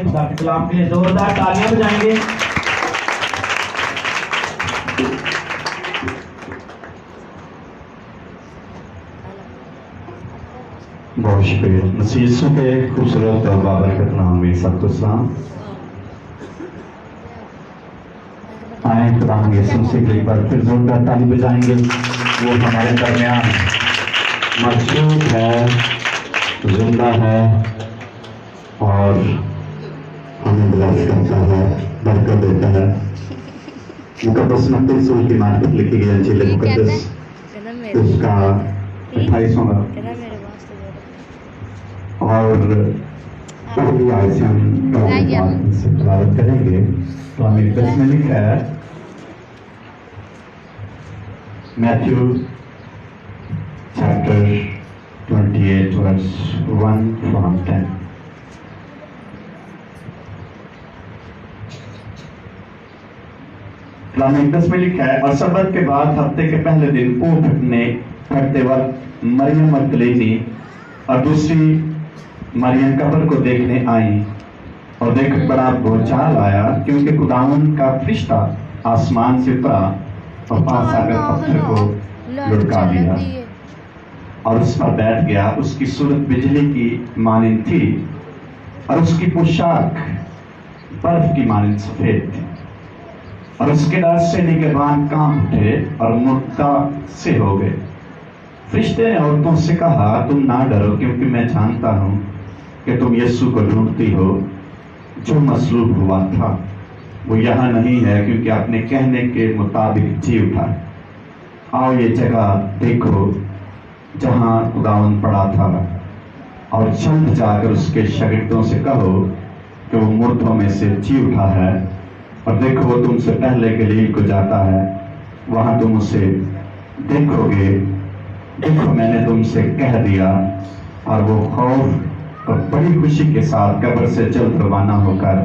خدا کے کلام کے لیے زوردار تالیاں بجائیں گے. بہت شکریہ. مسیح کے خوبصورت اور بابرکت نام میں سب کو سلام. آئیں خدا ہم یسوع مسیح کے ایک بار پھر زوردار تالی بجائیں گے. وہ ہمارے درمیان موجود ہے، زندہ ہے اور ہمیں بلاس کرتا ہے، برکت دیتا ہے. مقدس متی رسول کی مارفت لکھی گئی انجیل مقدس اس کا 28واں باب اور پہلی آیت سے ہم سے تلاوت کریں گے. تو ہم مقدس میں لکھا ہے میتھیو چیپٹر 28 verse 1 from 10. کلام مقدس میں لکھا ہے اور سبت کے بعد ہفتے کے پہلے دن پھٹتے وقت مریم مگدلینی اور دوسری مریم قبر کو دیکھنے آئیں اور دیکھ بڑا بھونچال آیا کیونکہ خداوند کا فرشتہ آسمان سے اترا اور پاس آ کر پتھر کو لڑکا دیا اور اس پر بیٹھ گیا. اس کی صورت بجلی کی مانند تھی اور اس کی پوشاک برف کی مانند سفید تھی اور اس کے ڈر سے نگہبان کانپ اٹھے اور مردہ سے ہو گئے. فرشتے نے عورتوں سے کہا تم نہ ڈرو کیونکہ میں جانتا ہوں کہ تم یسوع کو ڈھونڈتی ہو جو مصلوب ہوا تھا. وہ یہاں نہیں ہے کیونکہ اپنے کہنے کے مطابق جی اٹھا. آؤ یہ جگہ دیکھو جہاں خداوند پڑا تھا اور جلد جا کر اس کے شاگردوں سے کہو کہ وہ مردوں میں سے جی اٹھا ہے اور دیکھو وہ تم سے پہلے گلیل کو جاتا ہے، وہاں تم اسے دیکھو گے. دیکھو میں نے تم سے کہہ دیا. اور وہ خوف اور بڑی خوشی کے ساتھ قبر سے جلد روانہ ہو کر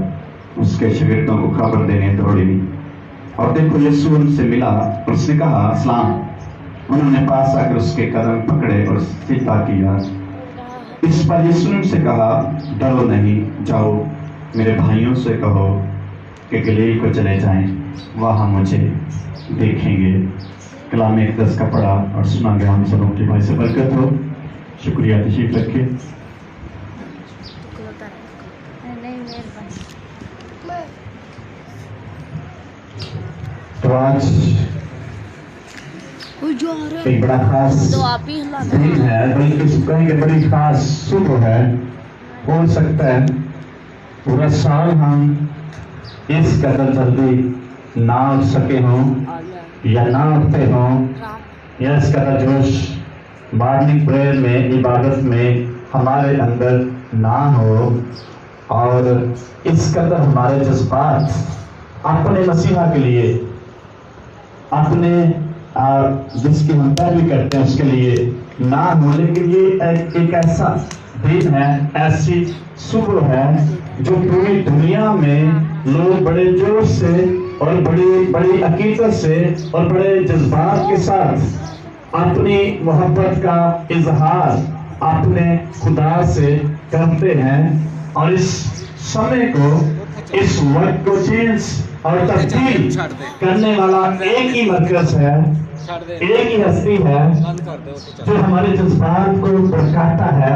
اس کے شاگردوں کو خبر دینے دوڑی. اور دیکھو یسوع ان سے ملا اور اس نے کہا اسلام. انہوں نے پاس آ کر اس کے قدم پکڑے اور سجدہ کیا. اس پر یسوع نے ان سے کہا ڈرو نہیں، جاؤ میرے بھائیوں سے کہو کہ گلیل کو چلے جائیں، وہاں مجھے دیکھیں گے. کلام مقدس کا پڑھا اور سنا گیا. ہم سبوں کی بھائی سے برکت ہو. شکریہ. تشریف رکھے. تو آج ایک بڑا خاص دن ہے، بلکہ کہیں کہ بڑی خاص صبح ہے. ہو سکتا ہے پورا سال ہم اس قدر جلدی نہ اٹھ سکے ہوں یا نہ اٹھتے ہوں یا اس قدر جوش مارننگ پریئر میں عبادت میں ہمارے اندر نہ ہو اور اس قدر ہمارے جذبات اپنے مسیحا کے لیے، اپنے جس کی ہم پیروی کرتے ہیں اس کے لیے نہ ہو. لیکن یہ ایک ایسا دن ہے، ایسی صبح ہے جو پوری دنیا میں لوگ بڑے جوش سے اور بڑی عقیدت سے اور بڑے جذبات کے ساتھ اپنی محبت کا اظہار اپنے خدا سے کرتے ہیں. اور اس سمے کو، اس وقت کو چینج اور تبدیل کرنے والا ایک ہی مرکز ہے، ایک ہی ہستی ہے جو ہمارے جذبات کو بھڑکاتا ہے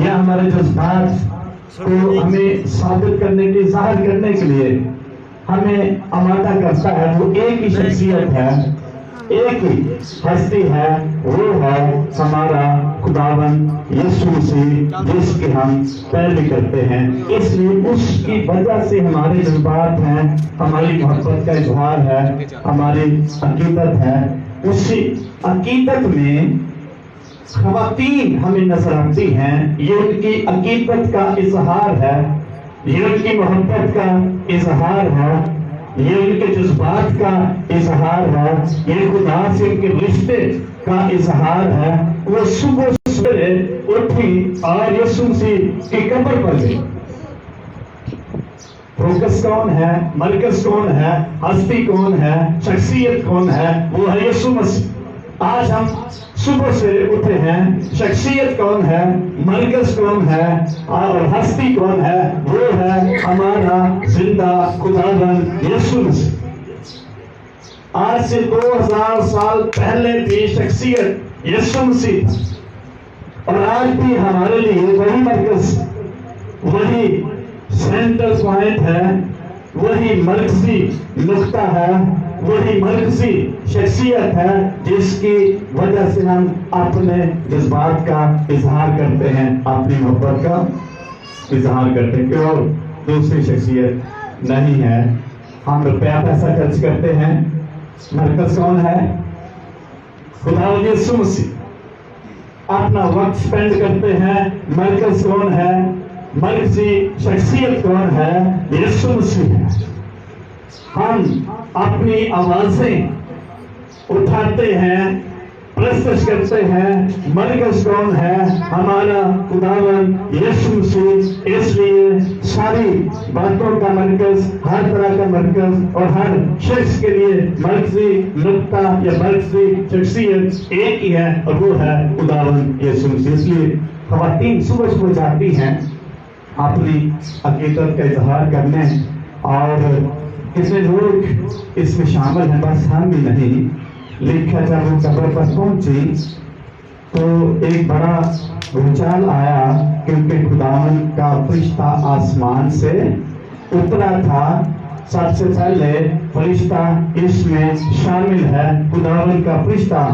یا ہمارے جذبات کو ہمیں ثابت کرنے کے، ظاہر کرنے کے لیے ہمیں آمادہ کرتا ہے. وہ ایک ہی شخصیت ہے، ایک ہی ہستی ہے. وہ ہے ہمارا خداوند یسوع مسیح جس کی ہم پیروی کرتے ہیں. اس لیے اس کی وجہ سے ہمارے جذبات ہیں، ہماری محبت کا اظہار ہے، ہماری عقیدت ہے. اسی عقیدت میں خواتین ہمیں نظر آتی ہیں. یہ ان کی عقیدت کا اظہار ہے، یہ ان کی محبت کا اظہار ہے، یہ ان کے جذبات کا اظہار ہے، یہ خدا سے ان کے رشتے کا اظہار ہے. وہ صبح سویرے اٹھی اور یسوع مسیح کی قبر پر گئی. فوکس کون ہے، مرکز کون ہے، ہستی کون ہے، شخصیت کون ہے؟ وہ ہے یسوع مسیح. آج ہم صبح سے اٹھے ہیں. شخصیت کون ہے، مرکز کون ہے اور ہستی کون ہے؟ وہ ہے ہمارا زندہ خداوند یسوع مسیح۔ آج سے 2000 سال پہلے بھی شخصیت یسوع مسیح تھا، اور آج بھی ہمارے لیے وہی مرکز، وہی سینٹر پوائنٹ ہے، وہی مرکزی نقطہ ہے، وہی مرکزی شخصیت ہے جس کی وجہ سے ہم اپنے جذبات کا اظہار کرتے ہیں، اپنی محبت کا اظہار کرتے ہیں، کیوں دوسری شخصیت نہیں ہے۔ ہم روپیہ پیسہ خرچ کرتے ہیں، مرکز کون ہے؟ خداوند یسوع مسیح۔ اپنا وقت سپینڈ کرتے ہیں، مرکز کون ہے؟ مرکزی شخصیت کون ہے؟ یسوع مسیح ہے۔ ہم اپنی آوازیں اٹھاتے ہیں، پرستش کرتے ہیں، مرکز کون ہے؟ ہمارا خداوند یسوع مسیح۔ اس لیے ساری باتوں کا مرکز، ہر طرح کا مرکز اور ہر شخص کے لیے مرکزی نقطہ یا مرکزی شخصیت ایک ہی ہے، اور وہ ہے خداوند یسوع مسیح۔ اس لیے خواتین صبح صبح جاتی ہیں اپنی عقیدت کا اظہار کرنے، اور کتنے لوگ اس میں شامل ہیں، بس ہم بھی نہیں۔ لکھا جب وہ قبر پر پہنچی تو ایک بڑا بھونچال آیا، کیونکہ خداوند کا فرشتہ آسمان سے اترا تھا۔ سب سے پہلے فرشتہ اس میں شامل ہے، خداوند کا فرشتہ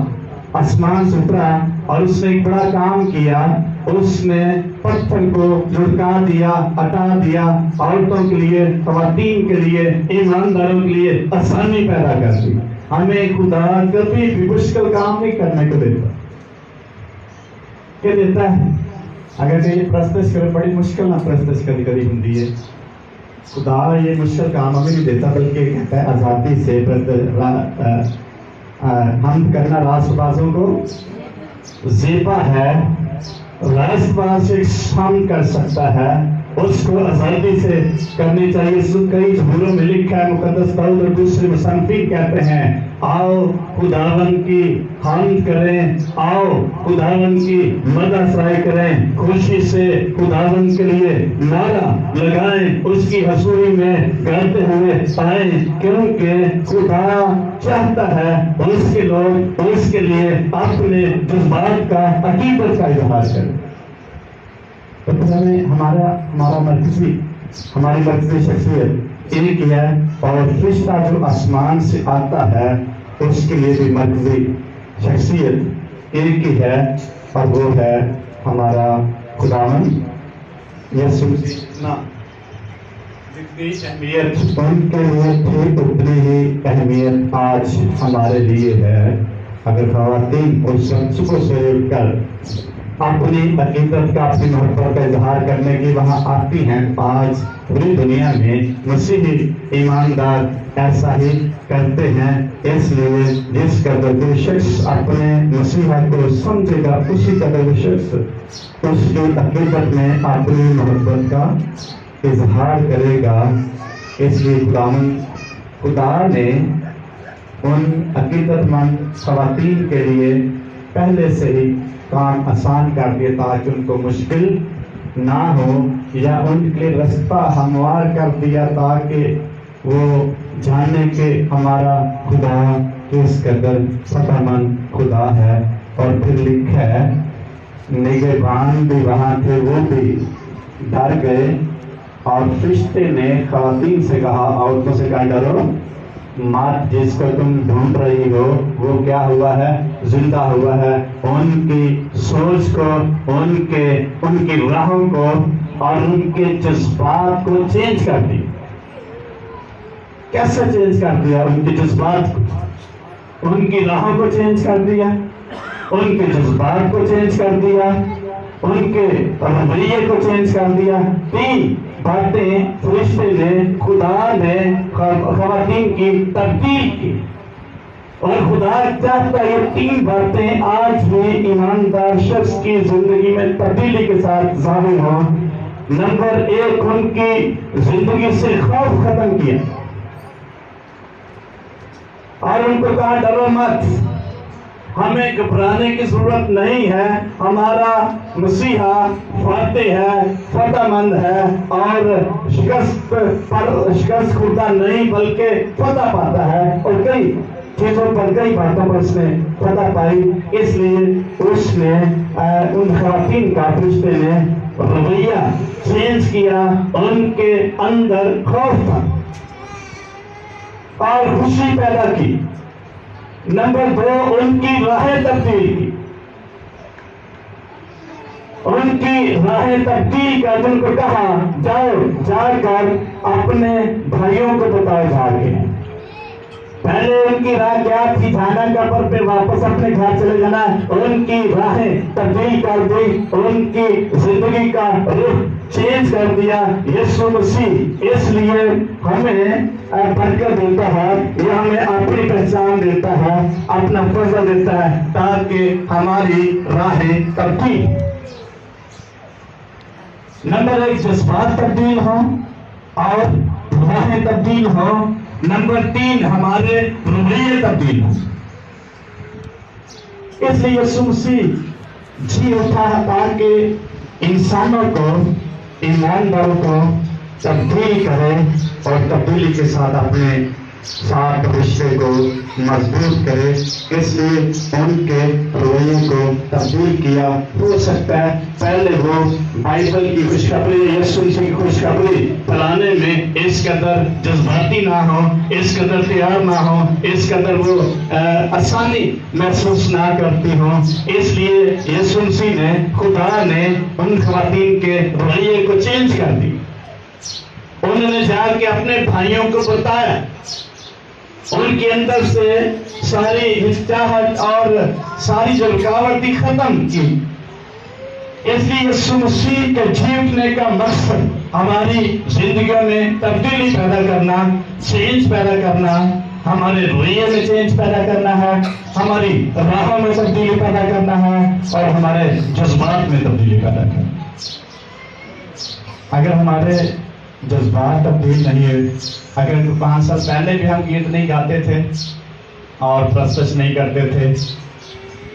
آسمان سے اترا اور اس نے ایک بڑا کام کیا۔ اس نے پتھر کو لڑکا دیا، ہٹا دیا، عورتوں کے لیے، خواتین کے لیے، ایمانداروں کے لیے آسانی پیدا کر دی۔ ہمیں خدا کبھی بھی مشکل کام نہیں کرنے کو دیتا۔ کیا دیتا ہے؟ اگر کہ پرستش کرے، بڑی مشکل نہ پرستش کبھی کبھی ہوتی ہے، خدا یہ مشکل کام ہمیں نہیں دیتا، بلکہ کہتا ہے آزادی سے ہم کرنا راست بازوں کو زیبا ہے۔ راست باز ہم کر سکتا ہے، اس کو آزادی سے کرنی چاہیے۔ کئی زبوروں میں لکھا ہے، مقدس داؤد اور دوسرے مصنفین کہتے ہیں، آؤ خداوند کی حمد کریں، آؤ خداوند کی مدح سرائی کریں، خوشی سے خداوند کے لیے نعرہ لگائیں، اس کی حضوری میں گاتے ہوئے آئیں، کیونکہ خدا چاہتا ہے اس کے لوگ اس کے لیے اپنے جذبات کا، عقیدت کا اظہار کریں۔ تو ہماری مرکزی شخصیت ایک ہی ہے، اور فرشتہ جو آسمان سے آتا ہے اس کے لیے بھی مرکزی شخصیت ایک ہی ہے، اور وہ ہے ہمارا خداوند یسوع مسیح۔ جتنی اہمیت ان کے لیے تھی اتنی ہی اہمیت آج ہمارے لیے ہے۔ اگر خواتین اس وقت صبح سے اٹھ کر اپنی عقیدت کا، اپنی محبت کا اظہار کرنے کی وہاں آتی ہیں، آج پوری دنیا میں مسیحی ایماندار ایسا ہی کرتے ہیں۔ اس لیے جس قدر کوئی شخص اپنے مسیحا کو سمجھے گا، اسی قدر وہ شخص اس کی عقیدت میں اپنی محبت کا اظہار کرے گا۔ اس لیے خدا نے ان عقیدت مند خواتین کے لیے پہلے سے ہی کام آسان کر دیا، تاکہ ان کو مشکل نہ ہو، یا ان کے رستہ ہموار کر دیا، تاکہ وہ جانے کہ ہمارا خدا کس قدر فتح مند خدا ہے۔ اور پھر لکھا ہے، نگہبان بھی وہاں تھے، وہ بھی ڈر گئے، اور فرشتے نے خواتین سے کہا، عورتوں سے کہا، ڈرو مات، جس کو تم ڈھونڈ رہی ہو وہ کیا ہوا ہے؟ زندہ ہوا ہے۔ ان کی سوچ کو، ان کی راہوں کو اور ان کے جذبات کو چینج کر دیا۔ کیسے چینج کر دیا؟ ان کے جذبات کو، ان کی راہوں کو چینج کر دیا، ان کے جذبات کو چینج کر دیا، ان کے رویے کو چینج کر دیا۔ تین باتیں فرشتے نے، خدا نے خواتین کی تبدیل کی، اور خدا چاہتا ہے یہ تین باتیں آج بھی ایماندار شخص کی زندگی میں تبدیلی کے ساتھ ظاہر ہوں۔ نمبر ایک، ان کی زندگی سے خوف ختم کیا، اور ان کو کہا ڈرو مت، ہمیں گھبرانے کی ضرورت نہیں ہے. ہمارا مسیحا فاتح ہے, فتح مند ہے, اور شکست خوردہ نہیں بلکہ فتح پاتا ہے, اور کئی چیزوں پر, کئی باتوں پر اس نے فتح پائی. اس لیے اس نے ان خواتین کا فرشتے نے رویہ چینج کیا. ان کے اندر خوف تھا اور خوشی پیدا کی. نمبر 2, ان کی راہیں تبدیل کی. ان کی راہیں تبدیل کر ان کو کہا جاؤ, جا کر اپنے بھائیوں کو بتاؤ جا کے. پہلے ان کی راہ کیا تھی؟ جانا کا, پر پھر واپس اپنے گھر چلے جانا. ان کی راہیں تبدیل کر دی, ان کی زندگی کا رخ چینج کر دیا یسوع مسیح. اس لیے ہمیں برکت دیتا ہے, یہ ہمیں اپنی پہچان دیتا ہے, اپنا فضل دیتا ہے تاکہ ہماری راہیں تبدیل. نمبر 1, جذبات تبدیل ہوں اور راہیں تبدیل ہوں. نمبر 3, ہمارے رویے تبدیل ہوں. اس لیے یسوع مسیح جی اٹھا تاکہ انسانوں کو, ایمانداروں کو تبدیل کرے اور تبدیلی کے ساتھ اپنے ساتھ رشتے کو مضبوط کرے. اس لیے ان کے رویے کو تبدیل کیا. ہو سکتا ہے پہلے وہ بائبل کی خوشخبری, یسوع مسیح کی خوشخبری پھیلانے میں اس قدر جذباتی نہ ہو, اس قدر تیار نہ ہو, اس قدر وہ آسانی محسوس نہ کرتی ہوں. اس لیے یسوع مسیح نے, خدا نے ان خواتین کے رویے کو چینج کر دی. انہوں نے جا کے اپنے بھائیوں کو بتایا, ان کے اندر سے ساری ہچکچاہٹ اور ساری جو رکاوٹ ختم کی. اس لیے یسوع مسیح کے جی اٹھنے کا مقصد ہماری زندگیوں میں تبدیلی پیدا کرنا, چینج پیدا کرنا, ہمارے رویے میں چینج پیدا کرنا ہے, ہماری راہوں میں تبدیلی پیدا کرنا ہے, اور ہمارے جذبات میں تبدیلی پیدا کرنا. اگر ہمارے جذبات تبدیل نہیں ہوئے, اگر 5 سال پہلے بھی ہم گیت نہیں گاتے تھے اور پرستش نہیں کرتے تھے,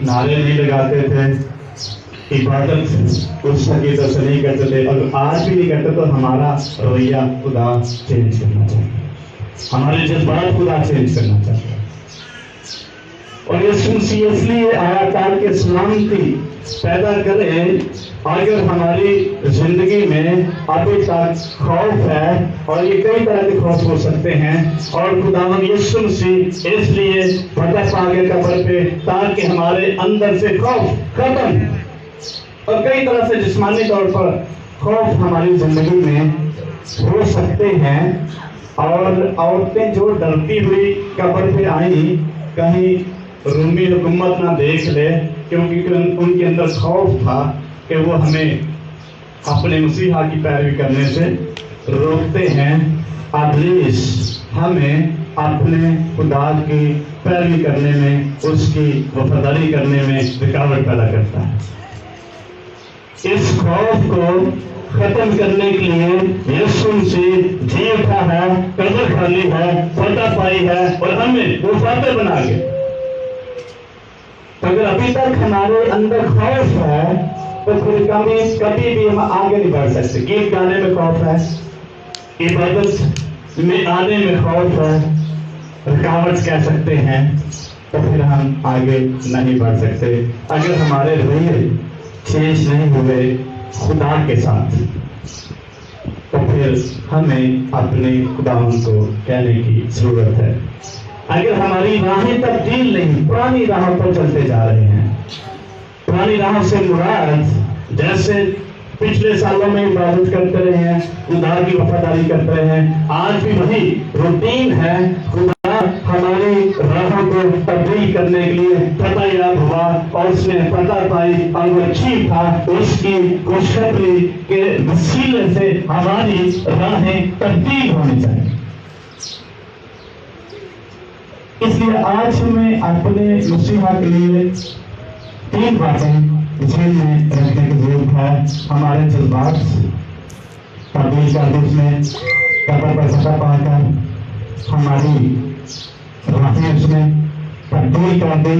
نعرے نہیں لگاتے تھے, عبادت اس طریقے سے نہیں کرتے تھے, اگر آج بھی نہیں کرتے تو ہمارا رویہ خدا چینج کرنا چاہیے, ہمارے جذبات خدا چینج کرنا چاہیے. اور یسوع مسیح اس لیے آیا تاکہ سلامتی پیدا کرے. اگر ہماری زندگی میں ابھی تک خوف ہے, اور یہ کئی طرح کے خوف ہو سکتے ہیں, اور خداوند یسوع مسیح اس لیے فتح پا گئے قبر پہ تاکہ ہمارے اندر سے خوف ختم, اور کئی طرح سے جسمانی طور پر خوف ہماری زندگی میں ہو سکتے ہیں. اور عورتیں جو ڈرتی ہوئی قبر پہ آئیں, کہیں رومی حکومت نہ دیکھ لے, کیونکہ ان کے اندر خوف تھا کہ وہ ہمیں اپنے مسیحا کی پیروی کرنے سے روکتے ہیں. ابلیس ہمیں اپنے خدا کی پیروی کرنے میں, اس کی وفاداری کرنے میں رکاوٹ پیدا کرتا ہے. اس خوف کو ختم کرنے کے لیے یسوع مسیح جی اٹھا ہے, قبر کھالی ہے, فتح پائی ہے, اور ہمیں وہ فاتح بنا گئے. اگر ابھی تک ہمارے اندر خوف ہے تو پھر کبھی بھی ہم آگے نہیں بڑھ سکتے. گیت گانے میں خوف ہے, عبادت میں آنے میں خوف ہے, رکاوٹ کہہ سکتے ہیں, تو پھر ہم آگے نہیں بڑھ سکتے. اگر ہمارے رویے چینج نہیں ہوئے خدا کے ساتھ, تو پھر ہمیں اپنے خداوند کو کہنے کی ضرورت ہے. اگر ہماری راہیں تبدیل نہیں, پرانی راہوں پر چلتے جا رہے ہیں. پرانی راہوں سے مراد جیسے پچھلے سالوں میں عبادت کرتے رہے ہیں, خدا کی وفاداری کرتے رہے ہیں, آج بھی وہی روٹین ہے. خدا ہماری راہوں کو تبدیل کرنے کے لیے فتح یاب ہوا, اور اس نے فتح پائی, اور وہ اچھی تھا. اس کی خوشخبری کے وسیلے سے ہماری راہیں تبدیل ہونی چاہیے. اس لیے آج ہمیں اپنے مسیحا کے لیے 3 باتیں ذہن میں رکھنے کی ضرورت ہے. ہمارے جذبات تبدیل کر دی, اس میں قبر پر فتح پا کر ہماری راہیں اس میں تبدیل کر دی,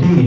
3